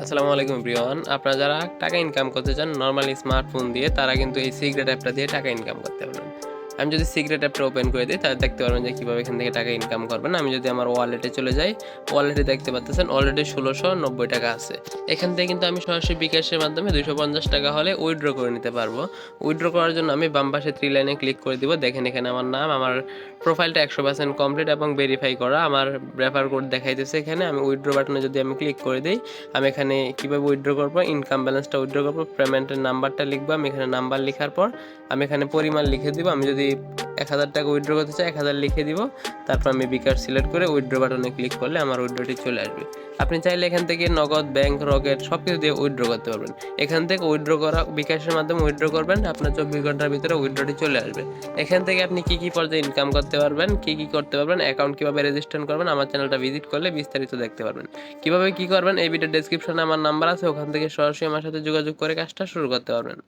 আসসালামু আলাইকুম এভরিওয়ান। আপনারা যারা টাকা ইনকাম করতে চান নরমালি স্মার্টফোন দিয়ে, তারা কিন্তু এই সিক্রেট অ্যাপটা দিয়ে টাকা ইনকাম করতে পারবেন। আমি যদি সিক্রেট অ্যাপটা ওপেন করে দিই, তাহলে দেখতে পারবেন যে কীভাবে এখান থেকে টাকা ইনকাম করবেন। আমি যদি আমার ওয়ালেটে চলে যাই, ওয়ালেটে দেখতে পাচ্ছেন অলরেডি ১৬৯০ টাকা আছে। এখান থেকে কিন্তু আমি সরাসরি বিকাশের মাধ্যমে ২৫০ টাকা হলে উইথড্র করে নিতে পারবো। উইথড্র করার জন্য আমি বাম পাশে 3 লাইনে ক্লিক করে দিব। দেখেন এখানে আমার নাম, আমার প্রোফাইলটা ১০০% কমপ্লিট এবং ভেরিফাই করা, আমার রেফার কোড দেখাইতেছে এখানে। আমি উইথড্র বাটনে যদি আমি ক্লিক করে দিই, আমি এখানে কীভাবে উইথড্র করবো, ইনকাম ব্যালেন্সটা উইথড্র করবো, পেমেন্টের নাম্বারটা লিখবো। আমি এখানে নাম্বার লেখার পর আমি এখানে পরিমাণ লিখে দিব। আমি যদি ১০০০ টাকা উইথড্র করতে চাই ১০০০ লিখে দিব। তারপর আমি বিকাশ সিলেক্ট করে উইথড্র বাটনে ক্লিক করলে আমার উইথড্রটি চলে আসবে। আপনি চাইলে এখান থেকে নগদ, ব্যাংক, রকেট সব কিছু দিয়ে উইথড্র করতে পারবেন। এখান থেকে উইথড্র করা, বিকাশের মাধ্যমে উইথড্র করবেন, আপনার ২৪ ঘন্টার ভিতরে উইথড্রটি চলে আসবে। এখান থেকে আপনি কী পর্যায়ে ইনকাম করতে পারবেন, কী করতে পারবেন, অ্যাকাউন্ট কীভাবে রেজিস্ট্রেশন করবেন, আমার চ্যানেলটা ভিজিট করলে বিস্তারিত দেখতে পারবেন। কীভাবে কী করবেন এই ভিডিও ডেসক্রিপশনে আমার নাম্বার আছে, ওখান থেকে সরাসরি আমার সাথে যোগাযোগ করে কাজটা শুরু করতে পারবেন।